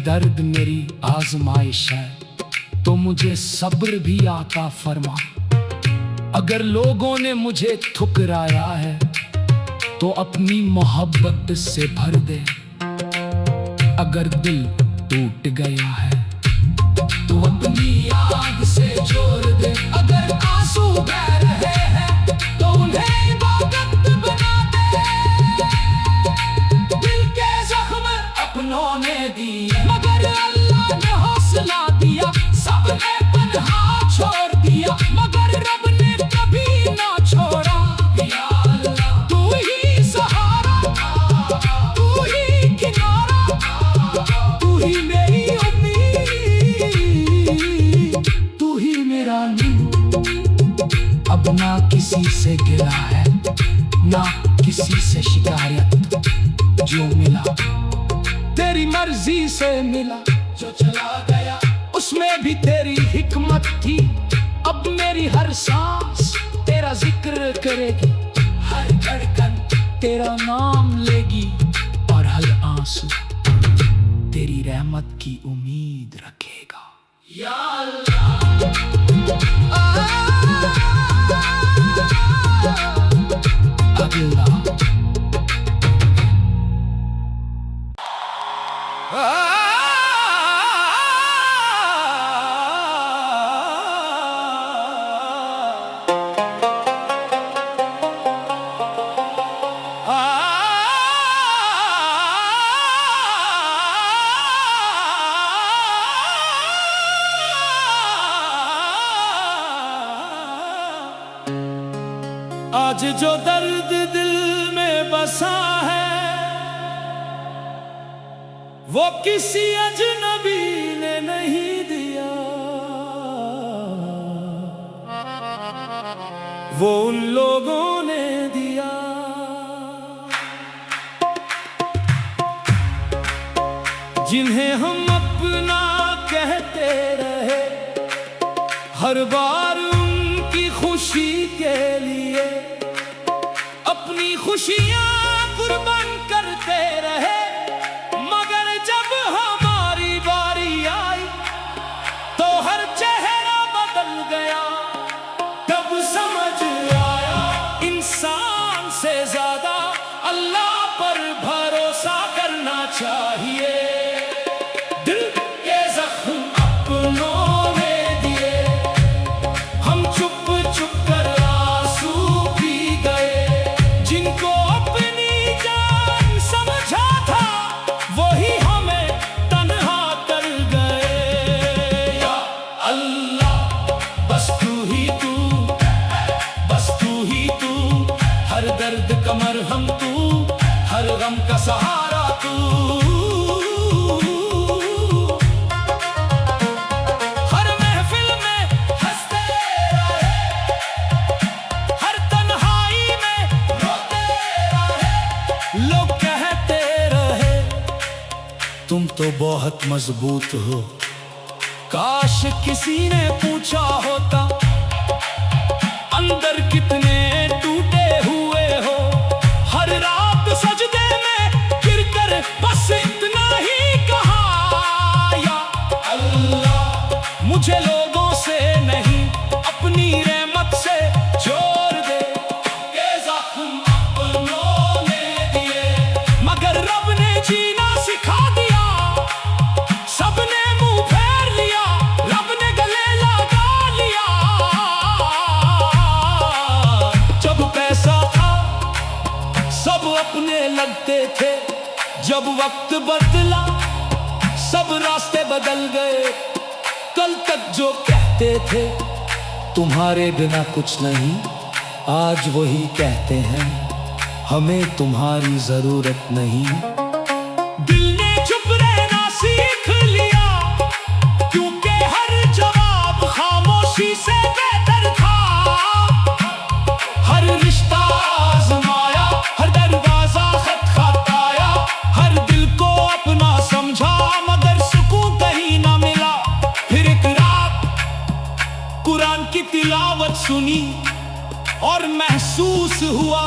दर्द मेरी आजमाइश है, तो मुझे सब्र भी आता फरमा। अगर लोगों ने मुझे ठुकराया है, तो अपनी मोहब्बत से भर दे। अगर दिल टूट गया है, तो अपनी याद से जोड़ दे। अगर आंसू बह रहे हैं, तो उन्हें इबादत बना दे। दिल के जख्म अपनों ने दिए, मगर अल्लाह ने हौसला दिया। सबने पनाह छोड़ दिया, मगर रब ने कभी ना छोड़ा। या अल्लाह तू ही सहारा, तू ही किनारा, तू ही मेरी उम्मीद, तू ही मेरा नींद। अब ना किसी से गिला है, ना किसी से शिकायत। जो मिला तेरी मर्जी से मिला, जो चला गया उसमें भी तेरी हिकमत थी। अब मेरी हर सांस तेरा जिक्र करेगी, हर धड़कन तेरा नाम लेगी, और हर आंसू तेरी रहमत की उम्मीद रखेगा। या अल्लाह अल्लाह। आज जो दर्द दिल में बसा है, वो किसी अजनबी ने नहीं दिया। वो उन लोगों ने दिया जिन्हें हम अपना कहते रहे। हर बार उनकी खुशी के लिए अपनी खुशियां कुर्बान करते रहे, मगर जब हमारी बारी आई, तो हर चेहरा बदल गया। तब समझ आया इंसान से ज्यादा अल्लाह पर भरोसा करना चाहिए। दिल के जख्म अपनों ने दिए, हम चुप चुप कर आंसू पी गए। जिनको अपनी जान समझा था, वही हमें तन्हा कर गए। या अल्लाह बस तू ही तू, बस तू ही तू, हर दर्द का मरहम तू, हर गम का सहारा तू। हर महफिल में हंसते रहे, हर तन्हाई में रोते रहे। लोग कहते रहे तुम तो बहुत मजबूत हो। काश किसी ने पूछा होता अंदर कितने टूटे हुए हो। हर रात सजदे में गिरकर बस इतना ही कहा, या अल्लाह मुझे लोगों से नहीं अपनी रहमत से जोड़ दे। ये जख्म अपनों ने दिए, मगर रब ने जीना सिखा दिया। सबने मुंह फेर लिया, रब ने गले लगा लिया। जब पैसा था सब अपने लगते थे, जब वक्त बदला सब रास्ते बदल गए। कल तक जो कहते थे तुम्हारे बिना कुछ नहीं, आज वही कहते हैं हमें तुम्हारी जरूरत नहीं। दिल ने चुप रहना सीख लिया, क्योंकि हर जवाब खामोशी से बेहतर था। हर रिश्ता आजमाया, हर दरवाजा खटखटाया, हर दिल को अपना समझा, मगर सुकून कहीं ना मिला। फिर एक रात कुरान की तिलावत सुनी और महसूस हुआ,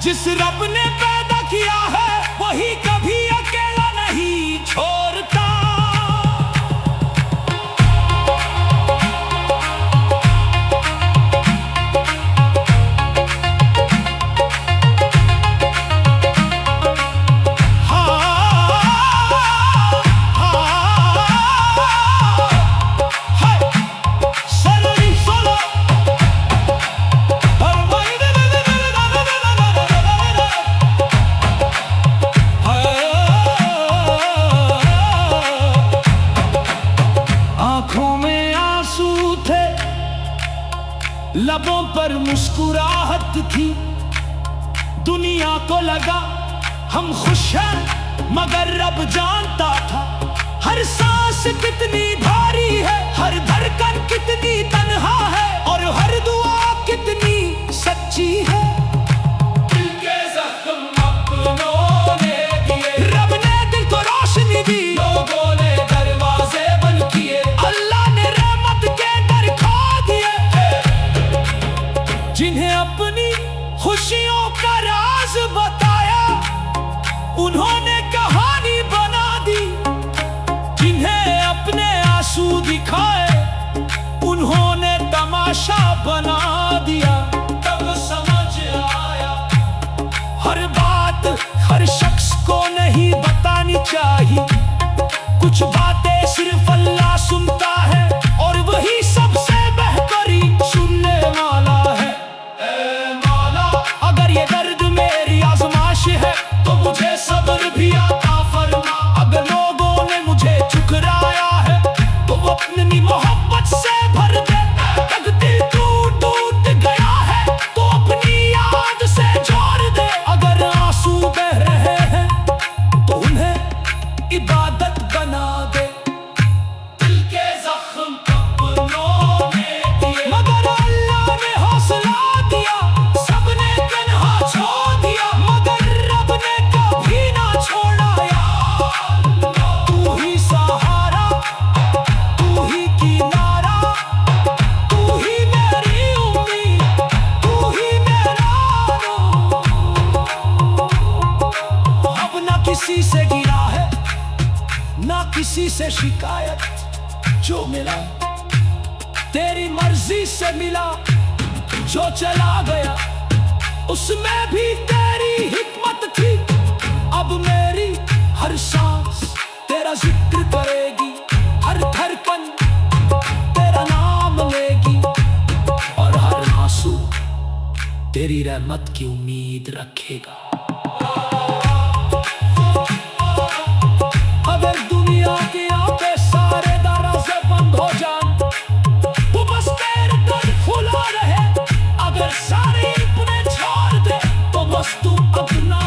जिस रब ने पैदा किया है वही कभी अकेला नहीं छोड़ता। लबों पर मुस्कुराहट थी, दुनिया को लगा हम खुश हैं, मगर रब जानता था हर सांस कितनी भारी है, हर धड़कन कितनी तन्हा है, और हर दुआ कितनी सच्ची है। दिल के जख्म अपनों ने दिए, रब ने दिल को रोशनी दी, लोगों ने दरवाजे बंद किए, अल्लाह ने रहमत के दर खो दिए। जिन्हें अपनी खुशियों का राज बताया, उन्होंने कहानी बना दी, जिन्हें अपने आंसू दिखाए, उन्होंने तमाशा बना दिया। तब समझ आया हर बात हर शख्स को नहीं बतानी चाहिए, कुछ बातें सिर्फ अल्लाह सुनता है, और वही सबसे बेहतरीन सुनने वाला है। ऐ मौला, अगर ये दर्द मेरी आजमाइश है तो मुझे सब्र भी अता फरमा, अगर लोगों ने मुझे ठुकराया है तो वो अपनी मोहब्बत से भर दे, अगर दिल टूट गया है तो अपनी याद से जोड़ दे, अगर आंसू बह रहे हैं तो उन्हें इबादत बना दे। दिल के जख्म अपनों ने दिए, मगर अल्लाह ने हौसला दिया, सबने तन्हा छोड़ दिया, मगर रब ने कभी ना छोड़ा। या अल्लाह, तू ही सहारा, तू ही किनारा, तू ही मेरी उम्मीद, तू ही मेरा अब ना किसी से गिरा है, ना किसी से शिकायत, जो मिला तेरी मर्जी से मिला, जो चला गया उसमें भी तेरी हिकमत थी। अब मेरी हर सांस तेरा जिक्र करेगी, हर धड़कन तेरा नाम लेगी, और हर आंसू तेरी रहमत की उम्मीद रखेगा। अगर दुनिया के यहाँ पे सारे दरवाजे बंद हो जान, वो बस तेरे दर खुला रहे, अगर सारे अपने छोड़ दे तो बस तू अपना